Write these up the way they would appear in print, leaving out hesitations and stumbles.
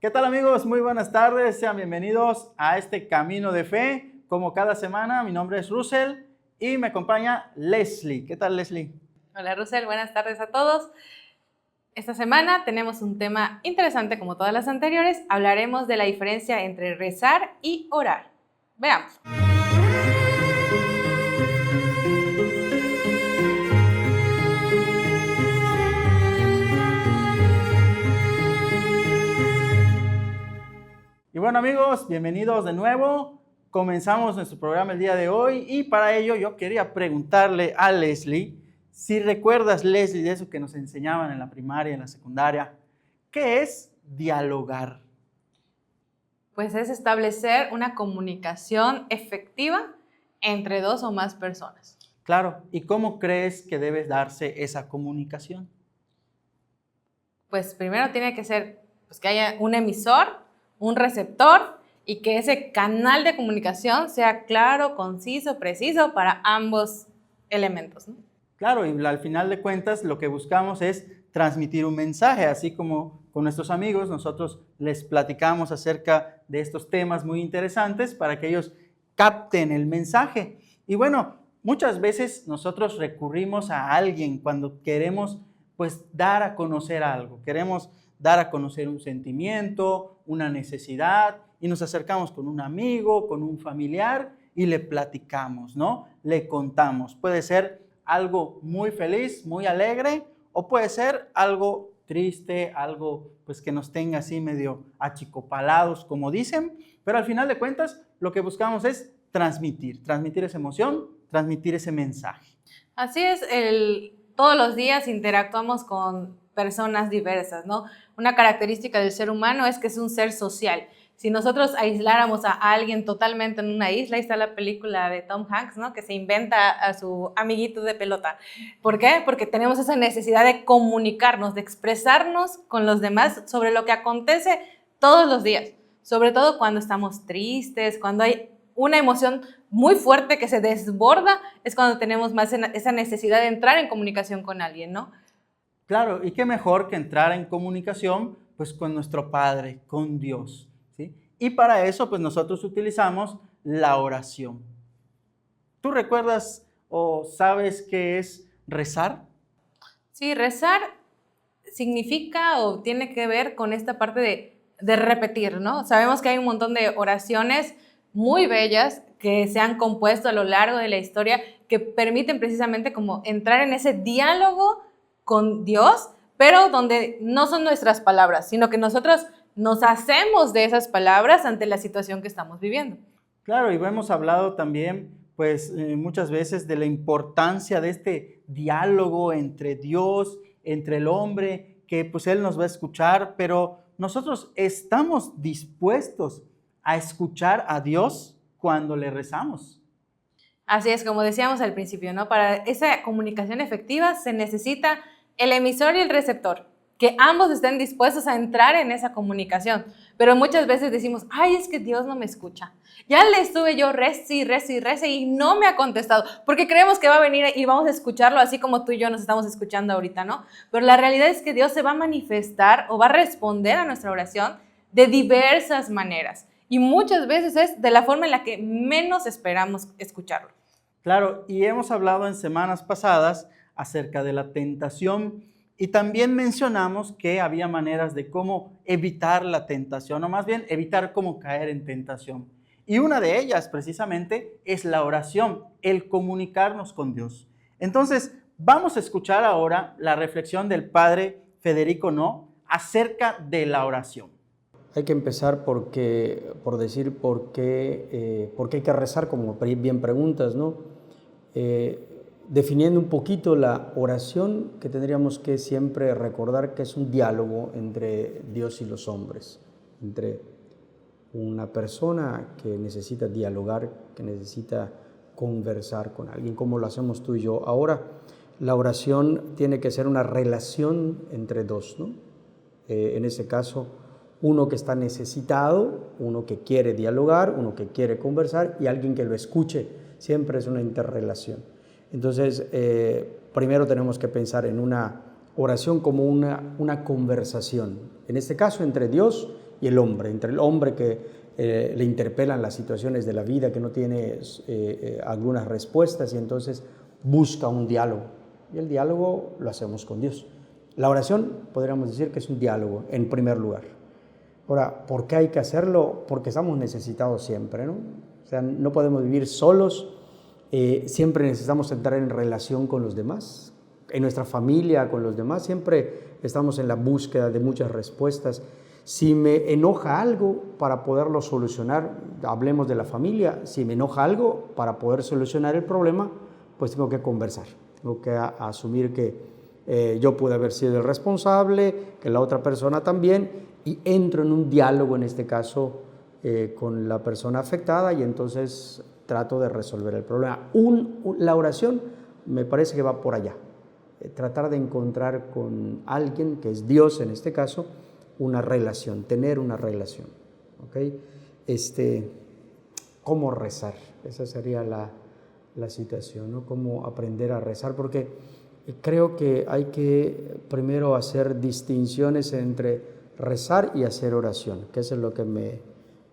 ¿Qué tal amigos? Muy buenas tardes, sean bienvenidos a este Camino de Fe. Como cada semana, mi nombre es Russell y me acompaña Leslie. ¿Qué tal, Leslie? Hola Russell, buenas tardes a todos. Esta semana tenemos un tema interesante como todas las anteriores. Hablaremos de la diferencia entre rezar y orar. Veamos. Y bueno amigos, bienvenidos de nuevo. Comenzamos nuestro programa el día de hoy y para ello yo quería preguntarle a Leslie, si recuerdas, Leslie, de eso que nos enseñaban en la primaria, en la secundaria, ¿qué es dialogar? Pues es establecer una comunicación efectiva entre dos o más personas. Claro, ¿y cómo crees que debe darse esa comunicación? Pues primero tiene que ser que haya un emisor, un receptor y que ese canal de comunicación sea claro, conciso, preciso para ambos elementos, ¿no? Claro, y al final de cuentas lo que buscamos es transmitir un mensaje, así como con nuestros amigos nosotros les platicamos acerca de estos temas muy interesantes para que ellos capten el mensaje. Y bueno, muchas veces nosotros recurrimos a alguien cuando queremos pues dar a conocer algo, queremos dar a conocer un sentimiento, una necesidad, y nos acercamos con un amigo, con un familiar y le platicamos, ¿no? Le contamos. Puede ser algo muy feliz, muy alegre, o puede ser algo triste, algo pues que nos tenga así medio achicopalados, como dicen, pero al final de cuentas lo que buscamos es transmitir esa emoción, transmitir ese mensaje. Así es, todos los días interactuamos con personas diversas, ¿no? Una característica del ser humano es que es un ser social. Si nosotros aisláramos a alguien totalmente en una isla, ahí está la película de Tom Hanks, ¿no? Que se inventa a su amiguito de pelota. ¿Por qué? Porque tenemos esa necesidad de comunicarnos, de expresarnos con los demás sobre lo que acontece todos los días, sobre todo cuando estamos tristes, cuando hay una emoción muy fuerte que se desborda, es cuando tenemos más esa necesidad de entrar en comunicación con alguien, ¿no? Claro, y qué mejor que entrar en comunicación pues con nuestro Padre, con Dios, ¿sí? Y para eso pues nosotros utilizamos la oración. ¿Tú recuerdas o sabes qué es rezar? Sí, rezar significa o tiene que ver con esta parte de repetir, ¿no? Sabemos que hay un montón de oraciones muy bellas que se han compuesto a lo largo de la historia que permiten precisamente como entrar en ese diálogo con Dios, pero donde no son nuestras palabras, sino que nosotros nos hacemos de esas palabras ante la situación que estamos viviendo. Claro, y hemos hablado también, pues muchas veces de la importancia de este diálogo entre Dios, entre el hombre, que pues Él nos va a escuchar, pero nosotros estamos dispuestos a escuchar a Dios cuando le rezamos. Así es, como decíamos al principio, ¿no? Para esa comunicación efectiva se necesita el emisor y el receptor, que ambos estén dispuestos a entrar en esa comunicación. Pero muchas veces decimos, ay, es que Dios no me escucha. Ya le estuve yo rece y no me ha contestado, porque creemos que va a venir y vamos a escucharlo así como tú y yo nos estamos escuchando ahorita, ¿no? Pero la realidad es que Dios se va a manifestar o va a responder a nuestra oración de diversas maneras. Y muchas veces es de la forma en la que menos esperamos escucharlo. Claro, y hemos hablado en semanas pasadas acerca de la tentación y también mencionamos que había maneras de cómo evitar la tentación, o más bien evitar cómo caer en tentación. Y una de ellas precisamente es la oración, el comunicarnos con Dios. Entonces, vamos a escuchar ahora la reflexión del padre Federico No acerca de la oración. Hay que empezar por decir por qué hay que rezar, como bien preguntas, ¿no? Definiendo un poquito la oración, que tendríamos que siempre recordar que es un diálogo entre Dios y los hombres, entre una persona que necesita dialogar, que necesita conversar con alguien, como lo hacemos tú y yo. Ahora, la oración tiene que ser una relación entre dos, ¿no? En ese caso, uno que está necesitado, uno que quiere dialogar, uno que quiere conversar y alguien que lo escuche. Siempre es una interrelación. Entonces, primero tenemos que pensar en una oración como una conversación, en este caso entre Dios y el hombre, entre el hombre que le interpelan las situaciones de la vida, que no tiene algunas respuestas y entonces busca un diálogo. Y el diálogo lo hacemos con Dios. La oración podríamos decir que es un diálogo en primer lugar. Ahora, ¿por qué hay que hacerlo? Porque estamos necesitados siempre, ¿no? O sea, no podemos vivir solos, siempre necesitamos entrar en relación con los demás, en nuestra familia, con los demás, siempre estamos en la búsqueda de muchas respuestas. Si me enoja algo para poderlo solucionar, hablemos de la familia, si me enoja algo para poder solucionar el problema, pues tengo que conversar, tengo que asumir que yo pude haber sido el responsable, que la otra persona también, y entro en un diálogo, en este caso, con la persona afectada, y entonces trato de resolver el problema. La oración me parece que va por allá, tratar de encontrar con alguien, que es Dios en este caso, una relación, tener una relación, ¿ok? ¿Cómo rezar? Esa sería la situación, ¿no? Cómo aprender a rezar, porque creo que hay que primero hacer distinciones entre rezar y hacer oración, que eso es lo que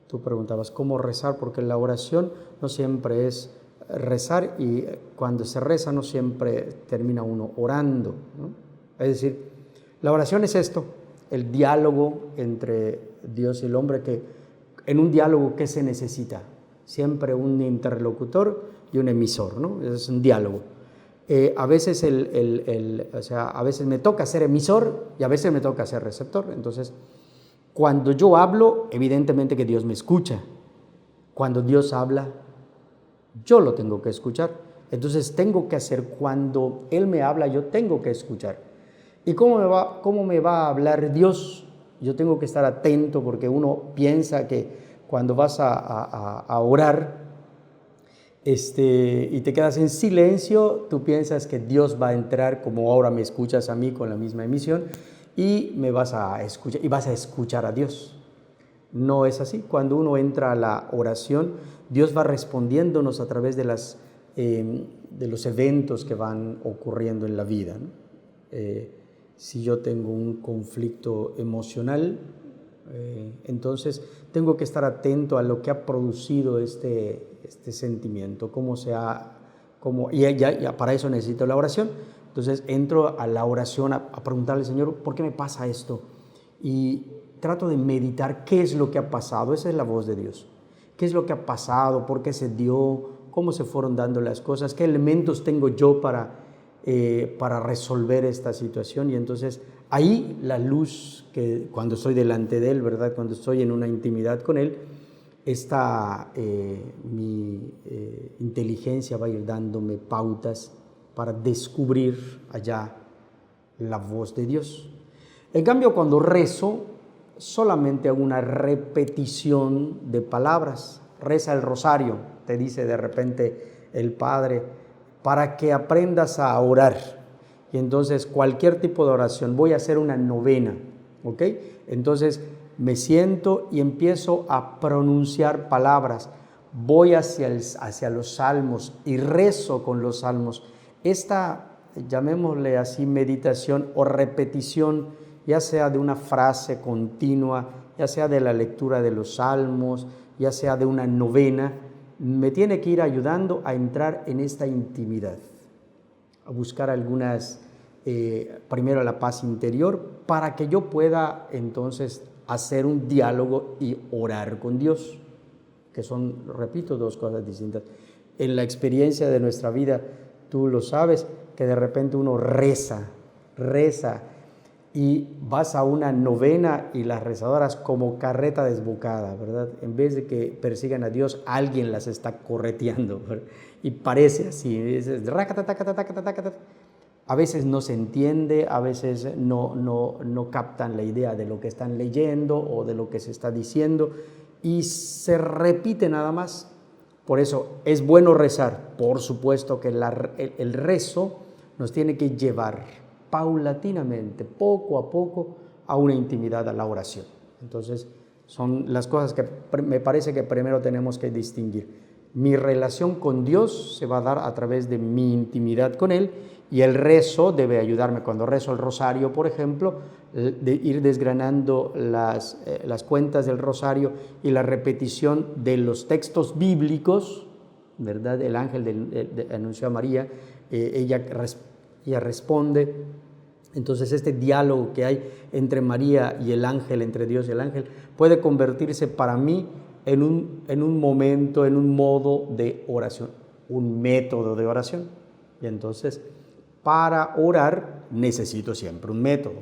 tú preguntabas, ¿cómo rezar? Porque la oración no siempre es rezar, y cuando se reza no siempre termina uno orando, ¿no? Es decir, la oración es esto, el diálogo entre Dios y el hombre, que en un diálogo, ¿qué se necesita? Siempre un interlocutor y un emisor, ¿no? Es un diálogo. A veces a veces me toca ser emisor y a veces me toca ser receptor. Entonces, cuando yo hablo, evidentemente que Dios me escucha. Cuando Dios habla, yo lo tengo que escuchar. Entonces, tengo que hacer, cuando Él me habla, yo tengo que escuchar. ¿Y cómo me va a hablar Dios? Yo tengo que estar atento, porque uno piensa que cuando vas a orar, y te quedas en silencio, tú piensas que Dios va a entrar, como ahora me escuchas a mí con la misma emisión, y me vas a escuchar, y vas a escuchar a Dios. No es así. Cuando uno entra a la oración, Dios va respondiéndonos a través de los eventos que van ocurriendo en la vida, ¿no? Si yo tengo un conflicto emocional, entonces tengo que estar atento a lo que ha producido este sentimiento, y para eso necesito la oración. Entonces entro a la oración a preguntarle al Señor, ¿por qué me pasa esto? Y trato de meditar qué es lo que ha pasado. Esa es la voz de Dios. ¿Qué es lo que ha pasado? ¿Por qué se dio? ¿Cómo se fueron dando las cosas? ¿Qué elementos tengo yo para resolver esta situación? Y entonces ahí la luz, que cuando estoy delante de Él, ¿verdad? Cuando estoy en una intimidad con Él, mi inteligencia va a ir dándome pautas para descubrir allá la voz de Dios. En cambio, cuando rezo, solamente hago una repetición de palabras. Reza el rosario, te dice de repente el Padre, para que aprendas a orar. Y entonces cualquier tipo de oración, voy a hacer una novena, ¿ok? Entonces me siento y empiezo a pronunciar palabras. Voy hacia los salmos y rezo con los salmos. Esta, llamémosle así, meditación o repetición, ya sea de una frase continua, ya sea de la lectura de los salmos, ya sea de una novena, me tiene que ir ayudando a entrar en esta intimidad, a buscar primero la paz interior, para que yo pueda entonces hacer un diálogo y orar con Dios, que son, repito, dos cosas distintas. En la experiencia de nuestra vida, tú lo sabes, que de repente uno reza, y vas a una novena y las rezadoras como carreta desbocada, ¿verdad? En vez de que persigan a Dios, alguien las está correteando, ¿verdad? Y parece así, a veces no se entiende, a veces no captan la idea de lo que están leyendo o de lo que se está diciendo, y se repite nada más. Por eso es bueno rezar. Por supuesto que el rezo nos tiene que llevar paulatinamente, poco a poco, a una intimidad, a la oración. Entonces, son las cosas que me parece que primero tenemos que distinguir. mi relación con Dios se va a dar a través de mi intimidad con Él, y el rezo debe ayudarme. Cuando rezo el rosario, por ejemplo, de ir desgranando las cuentas del rosario y la repetición de los textos bíblicos, ¿verdad? El ángel anunció a María, ella responde. Entonces este diálogo que hay entre María y el ángel, entre Dios y el ángel, puede convertirse para mí en un momento, en un modo de oración, un método de oración. Y entonces, para orar necesito siempre un método.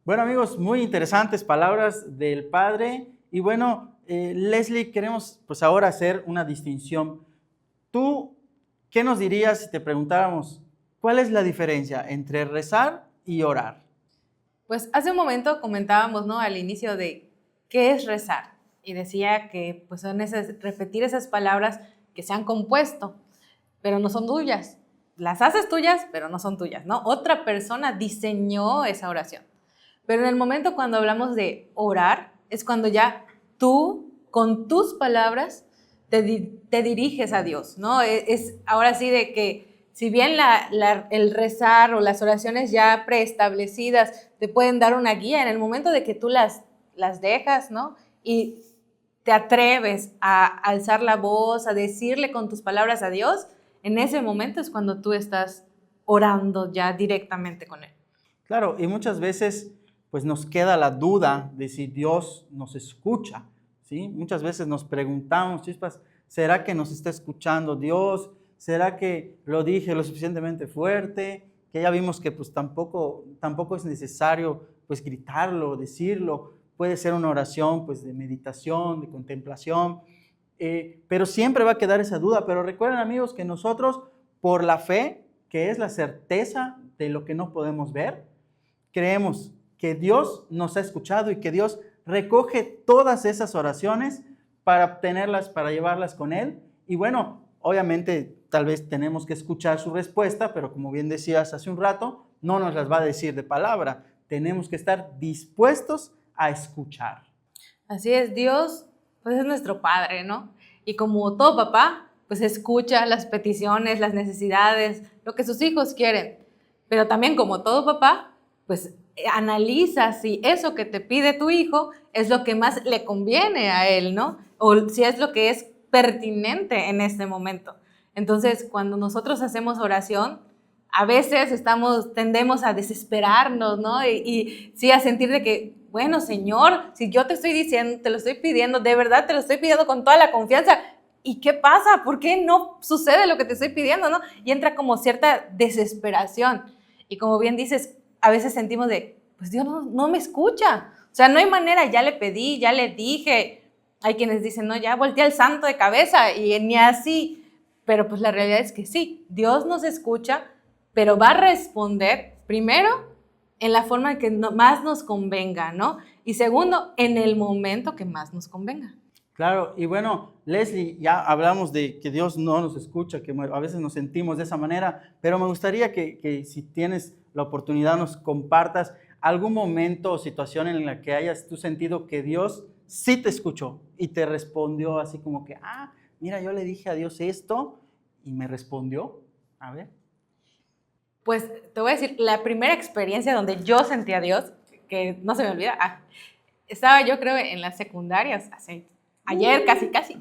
Bueno, amigos, muy interesantes palabras del Padre. Y bueno, Leslie, queremos pues ahora hacer una distinción. ¿Tú qué nos dirías si te preguntáramos cuál es la diferencia entre rezar y orar? Pues hace un momento comentábamos, ¿no?, al inicio de qué es rezar. Y decía que pues son repetir esas palabras que se han compuesto, pero no son tuyas. Las haces tuyas, pero no son tuyas, ¿no? Otra persona diseñó esa oración. Pero en el momento cuando hablamos de orar, es cuando ya tú, con tus palabras, te diriges a Dios, ¿no? Es ahora sí de que, si bien el rezar o las oraciones ya preestablecidas te pueden dar una guía, en el momento de que tú las dejas, ¿no?, y te atreves a alzar la voz, a decirle con tus palabras a Dios, en ese momento es cuando tú estás orando ya directamente con Él. Claro, y muchas veces pues nos queda la duda de si Dios nos escucha, ¿sí? Muchas veces nos preguntamos, chispas, ¿será que nos está escuchando Dios? ¿Será que lo dije lo suficientemente fuerte? Que ya vimos que pues tampoco es necesario pues gritarlo, decirlo. Puede ser una oración pues de meditación, de contemplación, pero siempre va a quedar esa duda. Pero recuerden, amigos, que nosotros, por la fe, que es la certeza de lo que no podemos ver, creemos que Dios nos ha escuchado y que Dios recoge todas esas oraciones para obtenerlas, para llevarlas con Él. Y bueno, obviamente tal vez tenemos que escuchar su respuesta, pero como bien decías hace un rato, no nos las va a decir de palabra. Tenemos que estar dispuestos a escuchar. Así es, Dios pues es nuestro Padre, ¿no? Y como todo papá, pues escucha las peticiones, las necesidades, lo que sus hijos quieren. Pero también como todo papá, pues analiza si eso que te pide tu hijo es lo que más le conviene a él, ¿no? O si es lo que es pertinente en este momento. Entonces, cuando nosotros hacemos oración, a veces tendemos a desesperarnos, ¿no? Y sí a sentir de que, bueno, Señor, si yo te estoy diciendo, te lo estoy pidiendo, de verdad te lo estoy pidiendo con toda la confianza, ¿y qué pasa? ¿Por qué no sucede lo que te estoy pidiendo, no? Y entra como cierta desesperación. Y como bien dices, a veces sentimos pues Dios no me escucha. O sea, no hay manera, ya le pedí, ya le dije. Hay quienes dicen, no, ya volteé al santo de cabeza y ni así. Pero pues la realidad es que sí, Dios nos escucha, pero va a responder primero en la forma que más nos convenga, ¿no? Y segundo, en el momento que más nos convenga. Claro, y bueno, Leslie, ya hablamos de que Dios no nos escucha, que a veces nos sentimos de esa manera, pero me gustaría que si tienes la oportunidad nos compartas algún momento o situación en la que hayas tú sentido que Dios sí te escuchó y te respondió así como que, mira, yo le dije a Dios esto y me respondió. A ver. Pues te voy a decir, la primera experiencia donde yo sentí a Dios, que no se me olvida, estaba yo creo en las secundarias, ayer casi,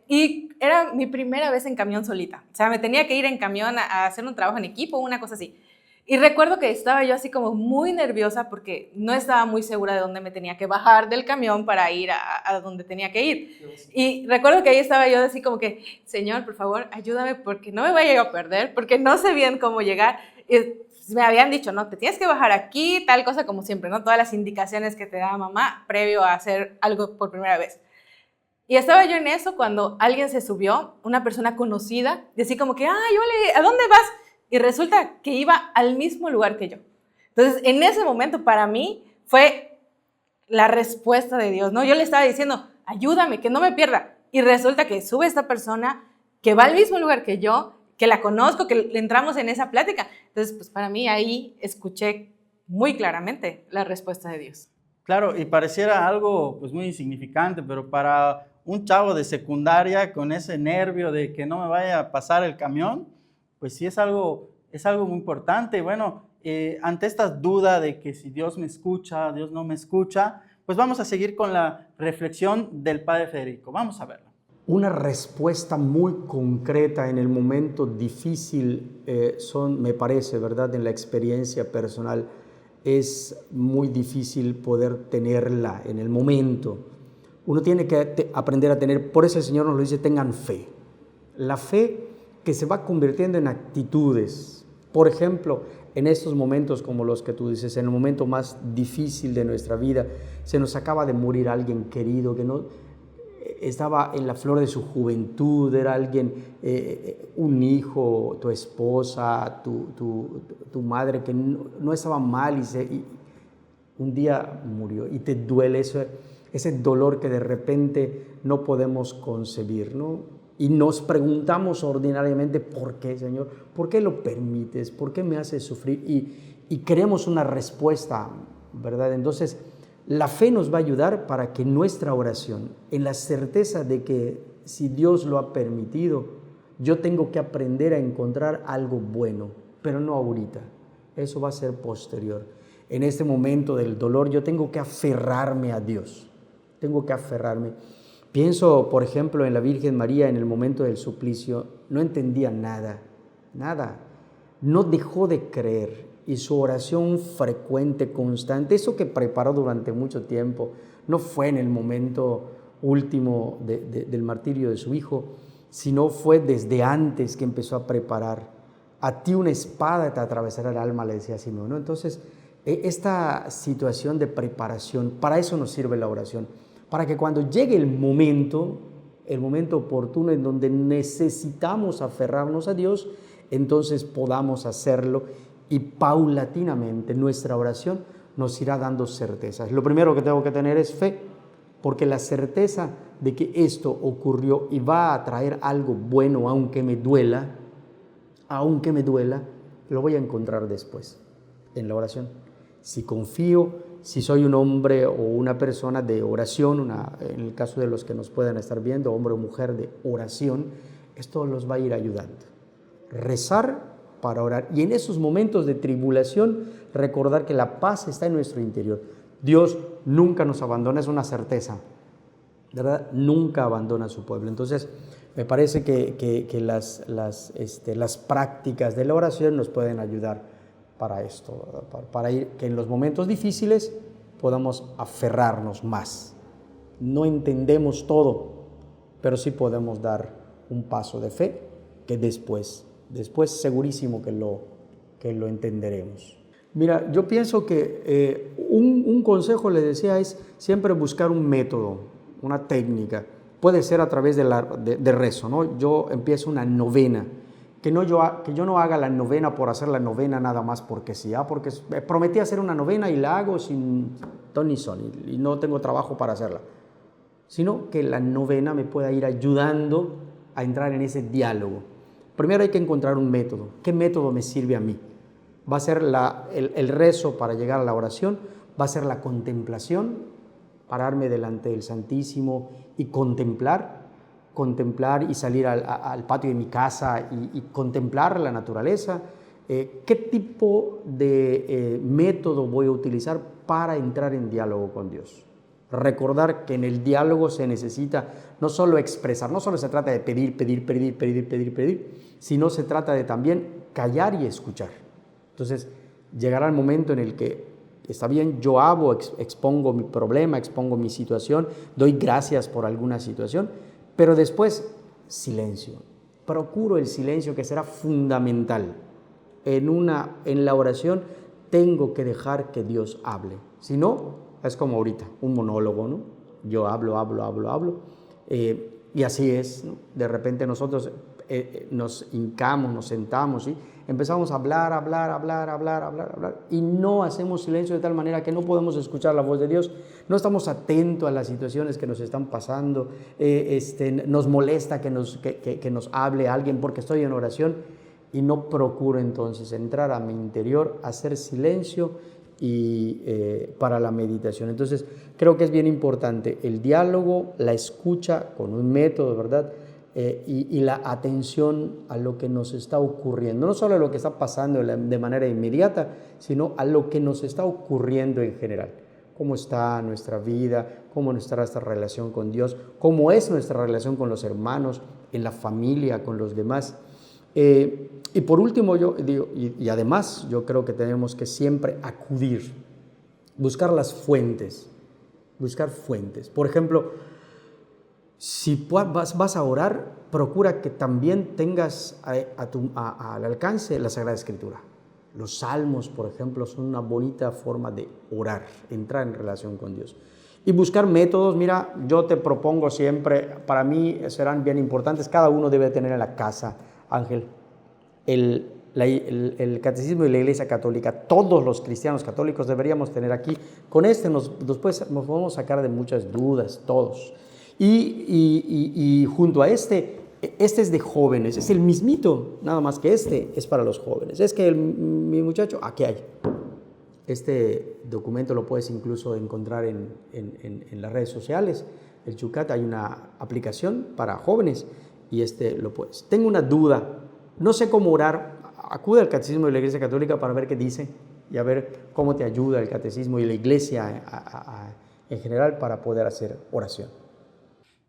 y era mi primera vez en camión solita. O sea, me tenía que ir en camión a hacer un trabajo en equipo, una cosa así. Y recuerdo que estaba yo así como muy nerviosa porque no estaba muy segura de dónde me tenía que bajar del camión para ir a donde tenía que ir. Y recuerdo que ahí estaba yo así como que, Señor, por favor, ayúdame porque no me vaya a perder, porque no sé bien cómo llegar. Y me habían dicho, no, te tienes que bajar aquí, tal cosa como siempre, ¿no? Todas las indicaciones que te da mamá previo a hacer algo por primera vez. Y estaba yo en eso cuando alguien se subió, una persona conocida, y así como que, ole, ¿a dónde vas? Y resulta que iba al mismo lugar que yo. Entonces, en ese momento, para mí, fue la respuesta de Dios, ¿no? Yo le estaba diciendo, ayúdame, que no me pierda. Y resulta que sube esta persona que va al mismo lugar que yo, que la conozco, que entramos en esa plática. Entonces, pues para mí ahí escuché muy claramente la respuesta de Dios. Claro, y pareciera algo pues muy insignificante, pero para un chavo de secundaria con ese nervio de que no me vaya a pasar el camión, pues sí es algo muy importante. Y bueno, ante esta duda de que si Dios me escucha, Dios no me escucha, pues vamos a seguir con la reflexión del Padre Federico. Vamos a verlo. Una respuesta muy concreta en el momento difícil me parece, ¿verdad? En la experiencia personal es muy difícil poder tenerla en el momento. Uno tiene que aprender a tener, por eso el Señor nos lo dice, tengan fe. La fe que se va convirtiendo en actitudes. Por ejemplo, en estos momentos como los que tú dices, en el momento más difícil de nuestra vida, se nos acaba de morir alguien querido que no estaba en la flor de su juventud, era alguien, un hijo, tu esposa, tu madre que no estaba mal y un día murió y te duele ese dolor que de repente no podemos concebir, ¿no? Y nos preguntamos ordinariamente, ¿por qué, Señor? ¿Por qué lo permites? ¿Por qué me haces sufrir? Y queremos una respuesta, ¿verdad? Entonces, la fe nos va a ayudar para que nuestra oración, en la certeza de que si Dios lo ha permitido, yo tengo que aprender a encontrar algo bueno, pero no ahorita. Eso va a ser posterior. En este momento del dolor yo tengo que aferrarme a Dios. Tengo que aferrarme. Pienso, por ejemplo, en la Virgen María en el momento del suplicio. No entendía nada. No dejó de creer. Y su oración frecuente, constante, eso que preparó durante mucho tiempo, no fue en el momento último del martirio de su hijo, sino fue desde antes que empezó a preparar. A ti una espada te atravesará el alma, le decía Simeón, ¿no? Entonces, esta situación de preparación, para eso nos sirve la oración, para que cuando llegue el momento oportuno en donde necesitamos aferrarnos a Dios, entonces podamos hacerlo y paulatinamente nuestra oración nos irá dando certezas. Lo primero que tengo que tener es fe, porque la certeza de que esto ocurrió y va a traer algo bueno, aunque me duela, lo voy a encontrar después en la oración. Si confío, si soy un hombre o una persona de oración, en el caso de los que nos puedan estar viendo, hombre o mujer de oración, esto los va a ir ayudando. Rezar para orar. Y en esos momentos de tribulación, recordar que la paz está en nuestro interior. Dios nunca nos abandona, es una certeza, ¿verdad? Nunca abandona a su pueblo. Entonces, me parece que las prácticas de la oración nos pueden ayudar para esto, ¿verdad? Para ir, que en los momentos difíciles podamos aferrarnos más. No entendemos todo, pero sí podemos dar un paso de fe que después segurísimo que lo entenderemos. Mira, yo pienso que un consejo, le decía, es siempre buscar un método, una técnica. Puede ser a través de rezo, ¿no? Yo empiezo una novena, que yo no haga la novena por hacer la novena nada más porque sí, porque prometí hacer una novena y la hago sin ton ni son y no tengo trabajo para hacerla, sino que la novena me pueda ir ayudando a entrar en ese diálogo. Primero hay que encontrar un método. ¿Qué método me sirve a mí? Va a ser el rezo para llegar a la oración, va a ser la contemplación, pararme delante del Santísimo y contemplar y salir al patio de mi casa y contemplar la naturaleza. ¿Qué tipo de método voy a utilizar para entrar en diálogo con Dios? Recordar que en el diálogo se necesita no solo expresar, no solo se trata de pedir, sino se trata de también callar y escuchar. Entonces, llegará el momento en el que, está bien, yo expongo mi problema, expongo mi situación, doy gracias por alguna situación, pero después, silencio. Procuro el silencio, que será fundamental. En la oración tengo que dejar que Dios hable. Si no, es como ahorita, un monólogo, ¿no? Yo hablo, y así es, ¿no? De repente nosotros nos hincamos, nos sentamos y empezamos a hablar, y no hacemos silencio de tal manera que no podemos escuchar la voz de Dios, no estamos atentos a las situaciones que nos están pasando, nos molesta que nos hable alguien porque estoy en oración y no procuro entonces entrar a mi interior, hacer silencio y para la meditación. Entonces, creo que es bien importante el diálogo, la escucha con un método, ¿verdad? Y la atención a lo que nos está ocurriendo, no solo a lo que está pasando de manera inmediata, sino a lo que nos está ocurriendo en general. Cómo está nuestra vida, cómo está nuestra relación con Dios, cómo es nuestra relación con los hermanos, en la familia, con los demás. Y por último, yo digo, y además yo creo que tenemos que siempre acudir, buscar las fuentes, buscar fuentes. Por ejemplo, si vas a orar, procura que también tengas al alcance la Sagrada Escritura. Los salmos, por ejemplo, son una bonita forma de orar, entrar en relación con Dios. Y buscar métodos, mira, yo te propongo siempre, para mí serán bien importantes, cada uno debe tener en la casa, Ángel, el Catecismo de la Iglesia Católica. Todos los cristianos católicos deberíamos tener aquí. Con nos podemos sacar de muchas dudas, todos. Y junto a este es de jóvenes, es el mismito, nada más que este es para los jóvenes. Es que mi muchacho, aquí hay. Este documento lo puedes incluso encontrar en las redes sociales. El Chucat, hay una aplicación para jóvenes y lo puedes. Tengo una duda, no sé cómo orar. Acude al Catecismo de la Iglesia Católica para ver qué dice y a ver cómo te ayuda el Catecismo y la Iglesia en general para poder hacer oración.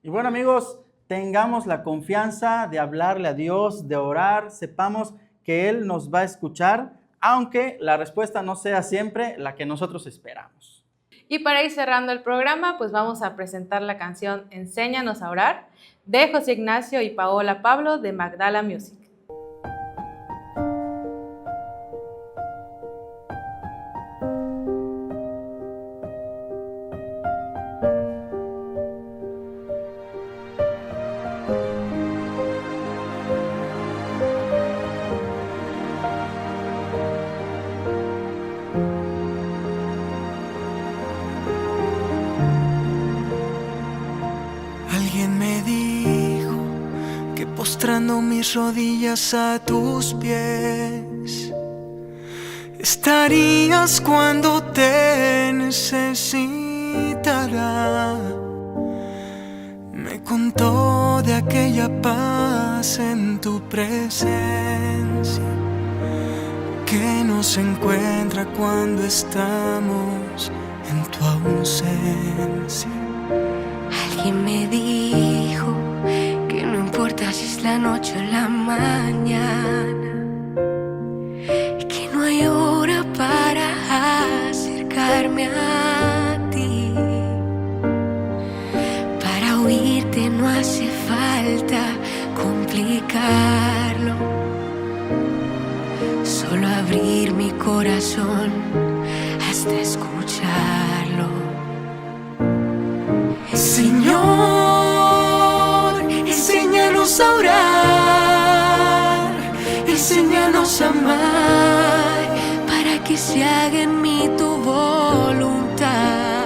Y bueno, amigos, tengamos la confianza de hablarle a Dios, de orar, sepamos que Él nos va a escuchar, aunque la respuesta no sea siempre la que nosotros esperamos. Y para ir cerrando el programa, pues vamos a presentar la canción Enséñanos a orar, de José Ignacio y Paola Pablo, de Magdala Music. Postrando mis rodillas a tus pies, estarías cuando te necesitará. Me contó de aquella paz en tu presencia que nos encuentra cuando estamos en tu ausencia. Alguien me dijo que no importa si es la noche o la mañana, que no hay hora para acercarme a ti. Para oírte no hace falta complicarlo, solo abrir mi corazón hasta escucharlo. Señor, enséñanos a orar, enséñanos a amar, para que se haga en mí tu voluntad.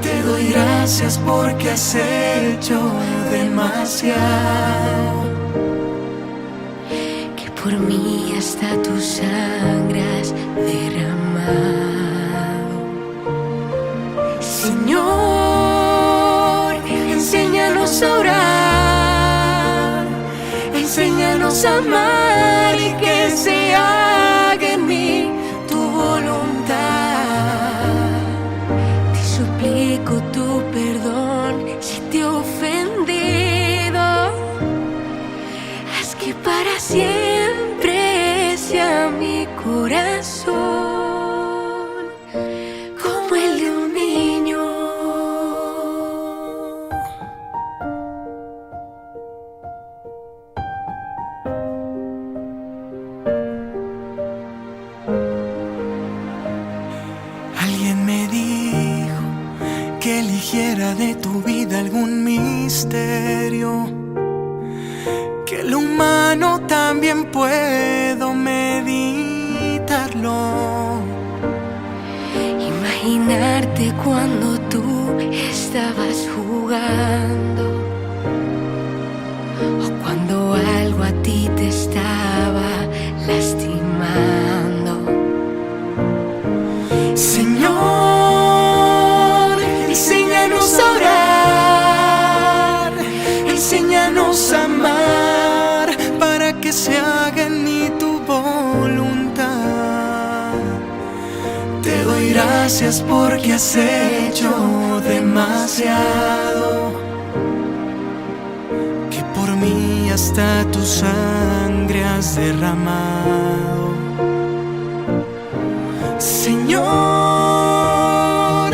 Te doy gracias porque has hecho demasiado, que por mí hasta tu sangre has derramado. Señor, enséñanos a orar, enséñanos a amar y que se haga en mí tu voluntad. Te suplico tu perdón si te he ofendido. Haz que para siempre sea mi corazón como el de un niño. Alguien me dijo que eligiera de tu vida algún misterio, que lo humano también puedo meditarlo. Imaginarte cuando tú estabas jugando, o cuando algo a ti te estaba lastimando. gracias porque has hecho demasiado, que por mí hasta tu sangre has derramado. Señor,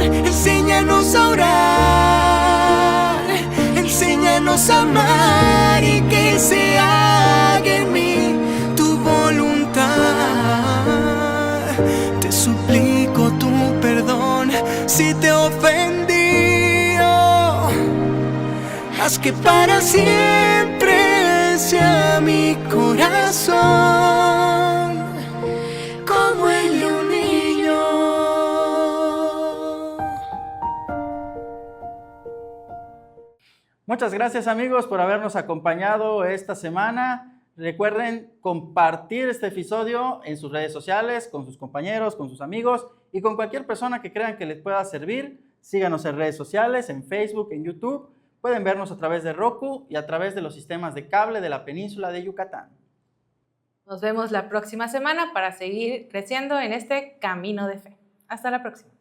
enséñanos a orar, enséñanos a amar y que se haga en mí tu voluntad. Te suplico tu perdón si te he ofendido. Haz que para siempre sea mi corazón como el de un niño. Muchas gracias, amigos, por habernos acompañado esta semana. Recuerden compartir este episodio en sus redes sociales, con sus compañeros, con sus amigos y con cualquier persona que crean que les pueda servir. Síganos en redes sociales, en Facebook, en YouTube. Pueden vernos a través de Roku y a través de los sistemas de cable de la península de Yucatán. Nos vemos la próxima semana para seguir creciendo en este camino de fe. Hasta la próxima.